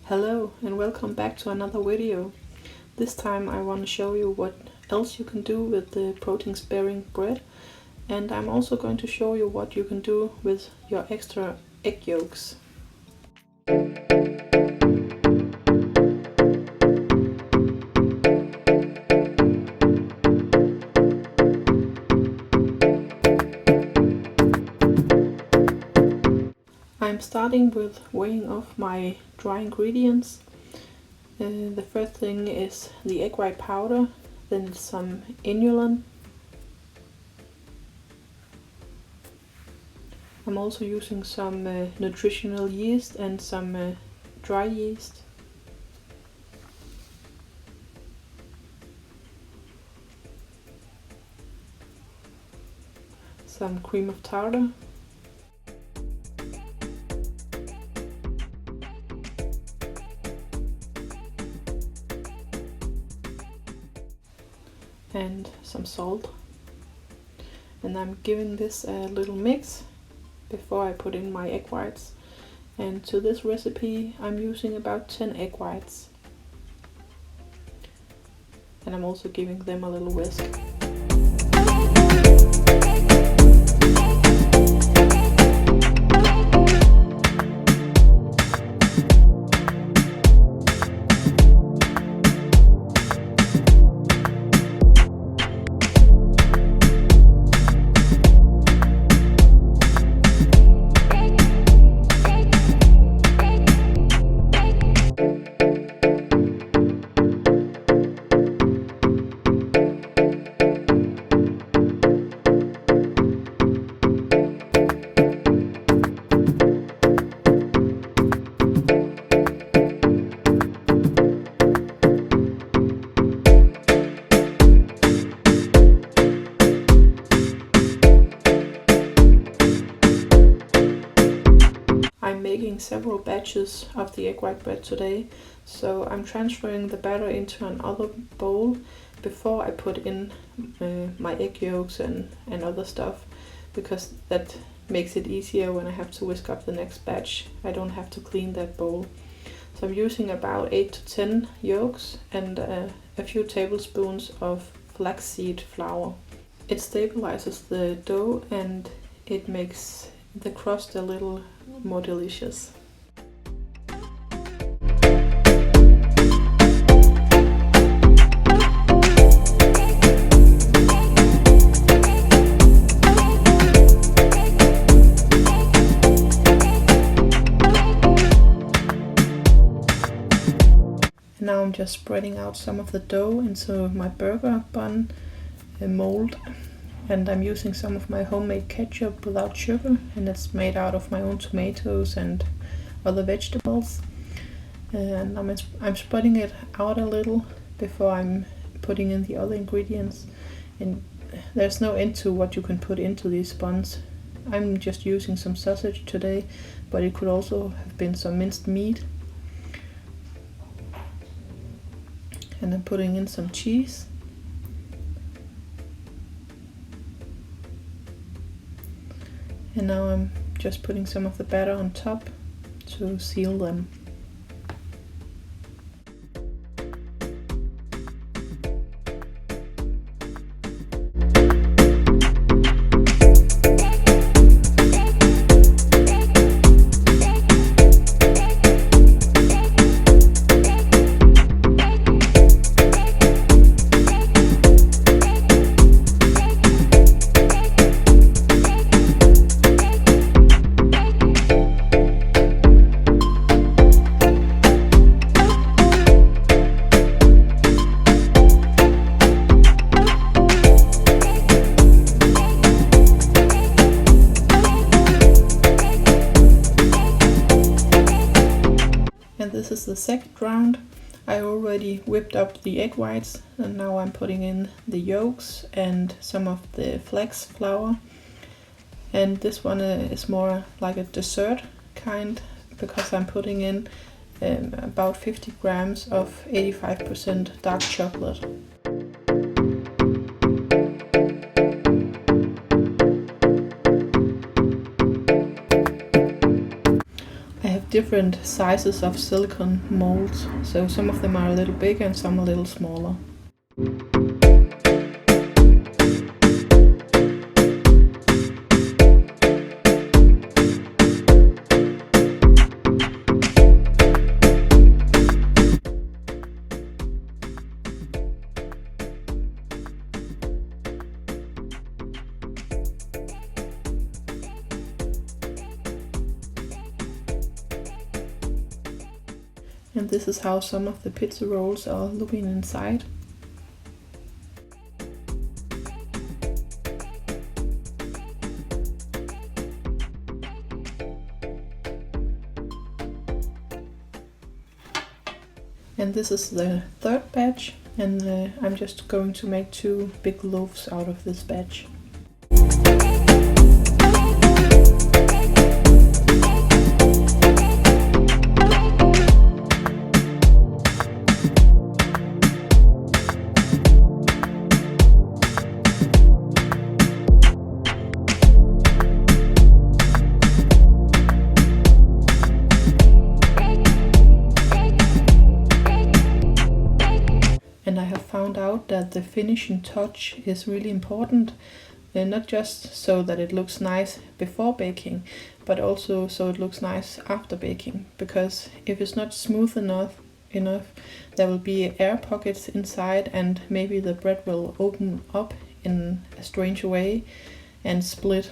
Hello and welcome back to another video. This time I want to show you what else you can do with the protein sparing bread, and I'm also going to show you what you can do with your extra egg yolks. I'm starting with weighing off my dry ingredients. The first thing is the egg white powder, then it's some inulin. I'm also using some nutritional yeast and some dry yeast. Some cream of tartar. And some salt, and I'm giving this a little mix before I put in my egg whites. And to this recipe I'm using about 10 egg whites, and I'm also giving them a little whisk. I'm making several batches of the egg white bread today, so I'm transferring the batter into another bowl before I put in my egg yolks and other stuff, because that makes it easier when I have to whisk up the next batch. I don't have to clean that bowl. So I'm using about 8 to 10 yolks and a few tablespoons of flaxseed flour. It stabilizes the dough and it makes the crust a little more delicious. Now I'm just spreading out some of the dough into my burger bun mold. And I'm using some of my homemade ketchup without sugar, and it's made out of my own tomatoes and other vegetables. And I'm spreading it out a little before I'm putting in the other ingredients. And there's no end to what you can put into these buns. I'm just using some sausage today, but it could also have been some minced meat. And I'm putting in some cheese. And now I'm just putting some of the batter on top to seal them. And this is the second round. I already whipped up the egg whites, and now I'm putting in the yolks and some of the flax flour. And this one is more like a dessert kind, because I'm putting in about 50 grams of 85% dark chocolate. different sizes of silicone molds, so some of them are a little bigger and some a little smaller. And this is how some of the pizza rolls are looking inside. And this is the third batch, and I'm just going to make 2 big loaves out of this batch. And I have found out that the finishing touch is really important, not just so that it looks nice before baking, but also so it looks nice after baking, because if it's not smooth enough, there will be air pockets inside, and maybe the bread will open up in a strange way and split.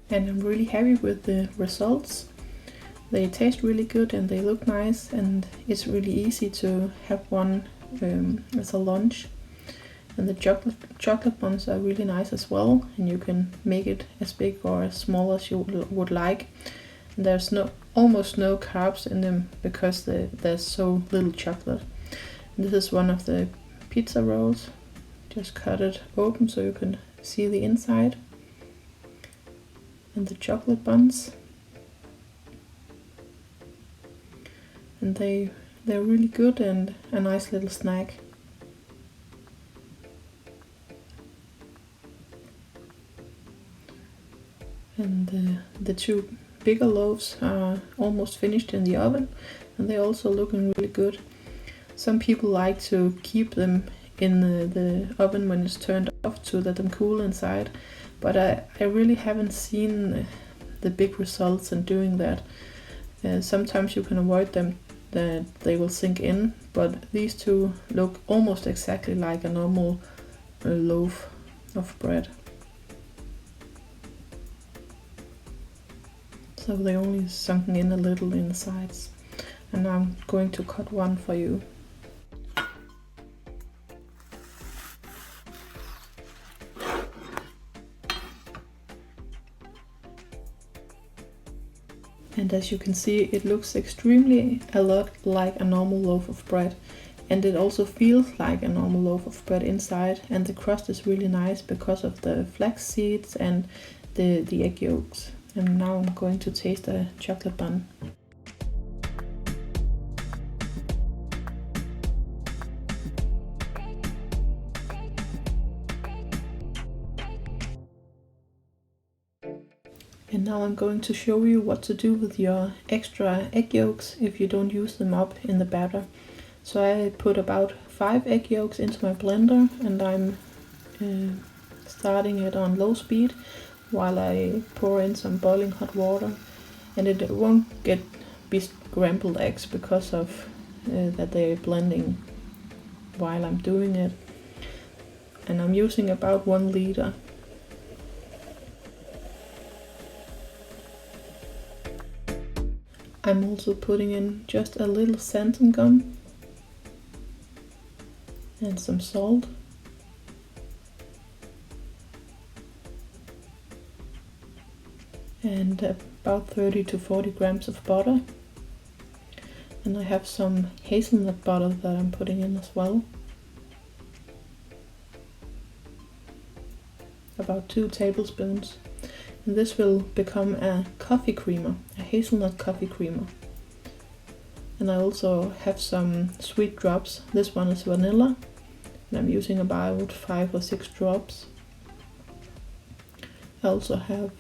And I'm really happy with the results. They taste really good and they look nice, and it's really easy to have one as a lunch. And the chocolate buns are really nice as well, and you can make it as big or as small as you would like. And there's almost no carbs in them because there's so little chocolate. And this is one of the pizza rolls. Just cut it open so you can see the inside. And the chocolate buns, and they're really good and a nice little snack. And the 2 bigger loaves are almost finished in the oven, and they're also looking really good. Some people like to keep them in the oven when it's turned off to let them cool inside. But I really haven't seen the big results in doing that. Sometimes you can avoid them, that they will sink in, but these 2 look almost exactly like a normal loaf of bread. So they only sunken in a little in the sides. And now I'm going to cut one for you. And as you can see, it looks extremely a lot like a normal loaf of bread, and it also feels like a normal loaf of bread inside, and the crust is really nice because of the flax seeds and the egg yolks. And now I'm going to taste the chocolate bun. And now I'm going to show you what to do with your extra egg yolks if you don't use them up in the batter. So I put about 5 egg yolks into my blender, and I'm starting it on low speed while I pour in some boiling hot water. And it won't be scrambled eggs because of that they're blending while I'm doing it. And I'm using about 1 liter. I'm also putting in just a little xanthan gum and some salt. And about 30 to 40 grams of butter. And I have some hazelnut butter that I'm putting in as well. About 2 tablespoons. And this will become a coffee creamer, a hazelnut coffee creamer. And I also have some sweet drops. This one is vanilla, and I'm using about 5 or 6 drops. I also have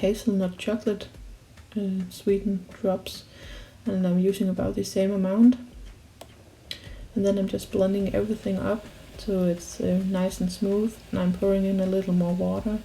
hazelnut chocolate sweetened drops, and I'm using about the same amount. And then I'm just blending everything up so it's nice and smooth, and I'm pouring in a little more water.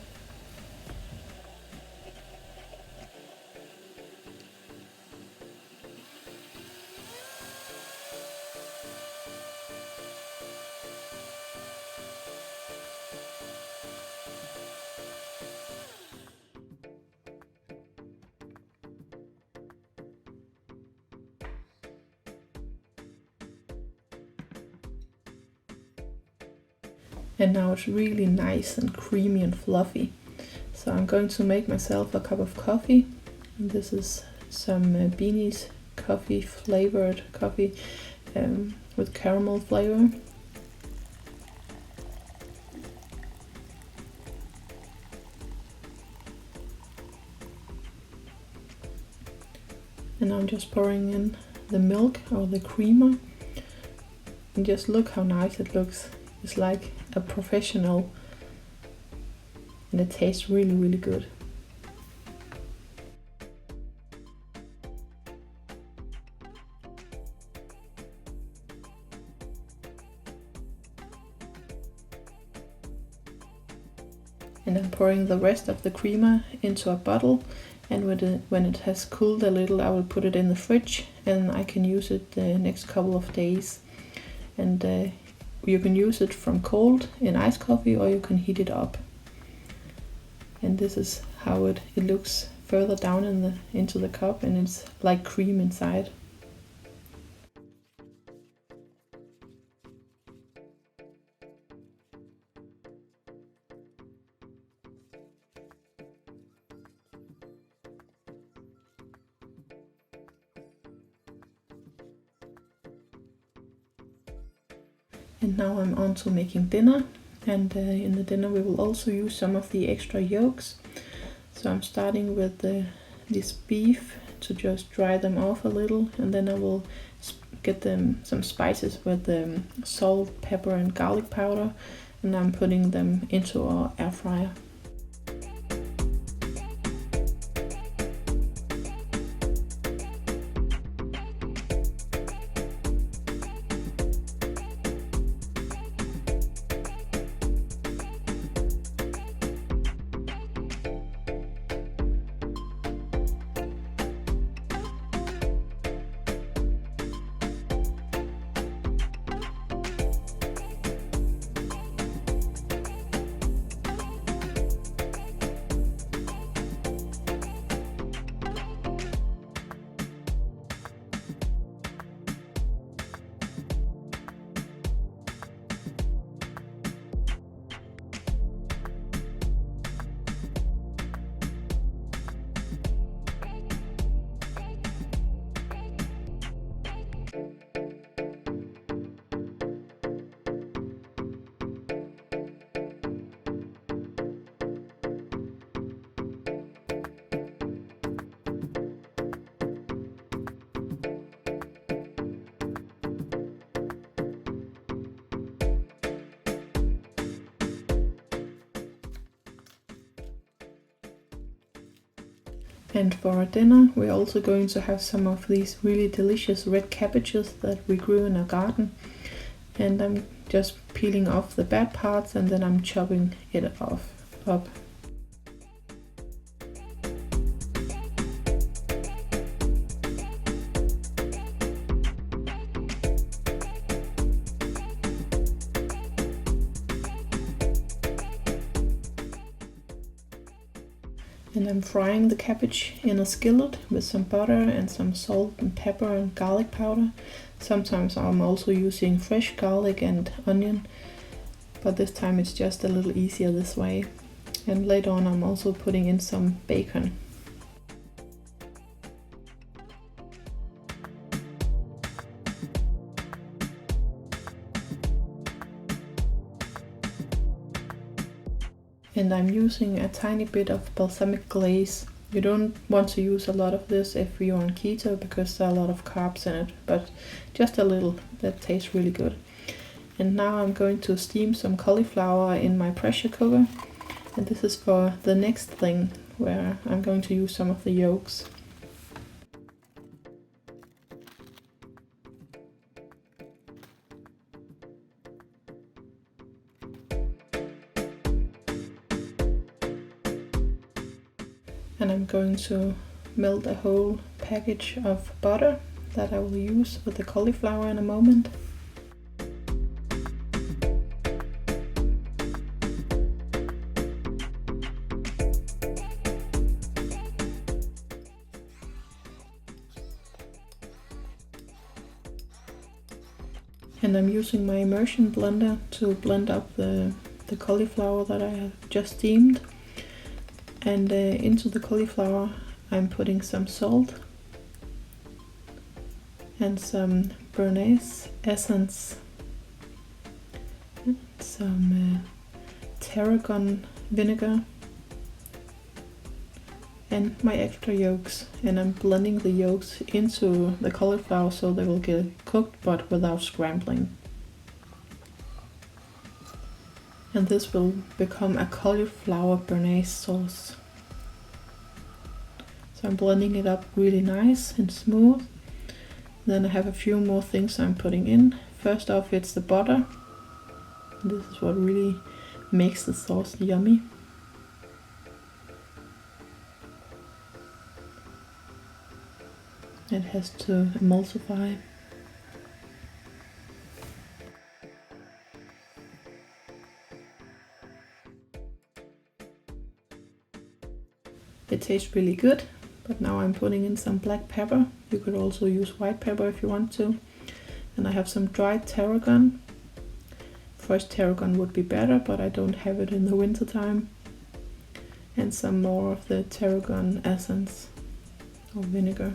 And now it's really nice and creamy and fluffy. So I'm going to make myself a cup of coffee. And this is some Beanie's coffee, flavored coffee with caramel flavor. And I'm just pouring in the milk or the creamer. And just look how nice it looks. It's like a professional, and it tastes really, really good. And I'm pouring the rest of the creamer into a bottle, and when it has cooled a little, I will put it in the fridge, and I can use it the next couple of days. And you can use it from cold in iced coffee, or you can heat it up. And this is how it looks further down into the cup, and it's like cream inside. And now I'm on to making dinner, and in the dinner we will also use some of the extra yolks. So I'm starting with this beef to just dry them off a little, and then I will get them some spices with salt, pepper and garlic powder, and I'm putting them into our air fryer. And for our dinner, we're also going to have some of these really delicious red cabbages that we grew in our garden. And I'm just peeling off the bad parts, and then I'm chopping it up. And I'm frying the cabbage in a skillet with some butter and some salt and pepper and garlic powder. Sometimes I'm also using fresh garlic and onion, but this time it's just a little easier this way. And later on I'm also putting in some bacon. And I'm using a tiny bit of balsamic glaze. You don't want to use a lot of this if you're on keto because there are a lot of carbs in it, but just a little, that tastes really good. And now I'm going to steam some cauliflower in my pressure cooker. And this is for the next thing where I'm going to use some of the yolks. And I'm going to melt a whole package of butter that I will use with the cauliflower in a moment. And I'm using my immersion blender to blend up the cauliflower that I have just steamed. And into the cauliflower I'm putting some salt and some béarnaise essence, some tarragon vinegar and my extra yolks. And I'm blending the yolks into the cauliflower so they will get cooked but without scrambling. And this will become a cauliflower béarnaise sauce. So I'm blending it up really nice and smooth. Then I have a few more things I'm putting in. First off, it's the butter. This is what really makes the sauce yummy. It has to emulsify. It tastes really good, but now I'm putting in some black pepper. You could also use white pepper if you want to. And I have some dried tarragon. Fresh tarragon would be better, but I don't have it in the winter time. And some more of the tarragon essence or vinegar.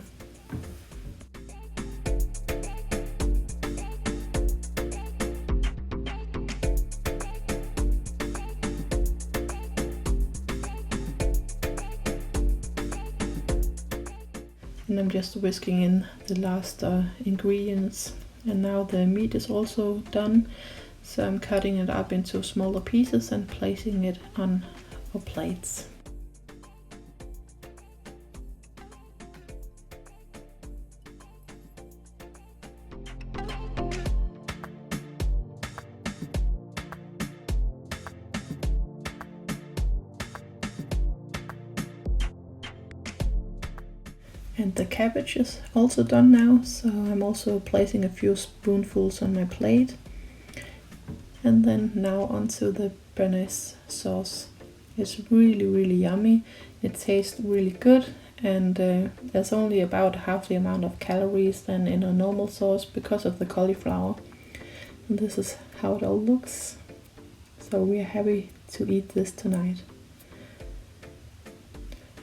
And I'm just whisking in the last ingredients. And now the meat is also done. So I'm cutting it up into smaller pieces and placing it on our plates. And the cabbage is also done now, so I'm also placing a few spoonfuls on my plate. And then now onto the béarnaise sauce. It's really yummy. It tastes really good, and there's only about half the amount of calories than in a normal sauce because of the cauliflower. And this is how it all looks. So we're happy to eat this tonight.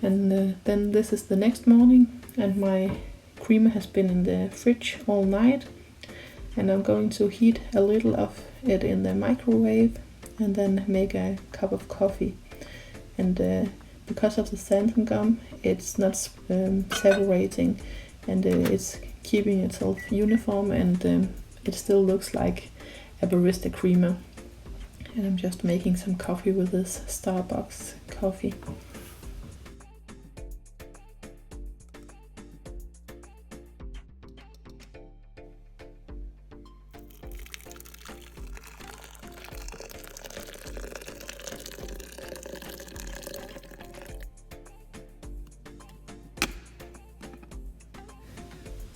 And then this is the next morning, and my creamer has been in the fridge all night. And I'm going to heat a little of it in the microwave and then make a cup of coffee. And because of the xanthan gum, it's not separating, and it's keeping itself uniform, and it still looks like a barista creamer. And I'm just making some coffee with this Starbucks coffee.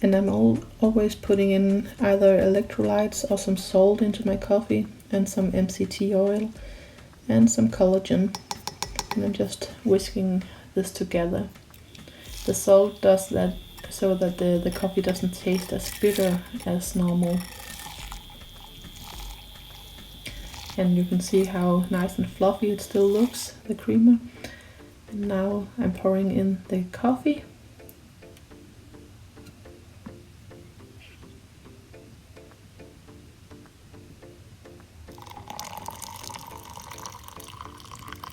And I'm always putting in either electrolytes or some salt into my coffee, and some MCT oil and some collagen. And I'm just whisking this together. The salt does that so that the coffee doesn't taste as bitter as normal. And you can see how nice and fluffy it still looks, the creamer. And now I'm pouring in the coffee.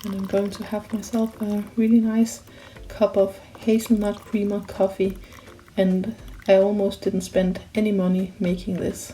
And I'm going to have myself a really nice cup of hazelnut creamer coffee, and I almost didn't spend any money making this.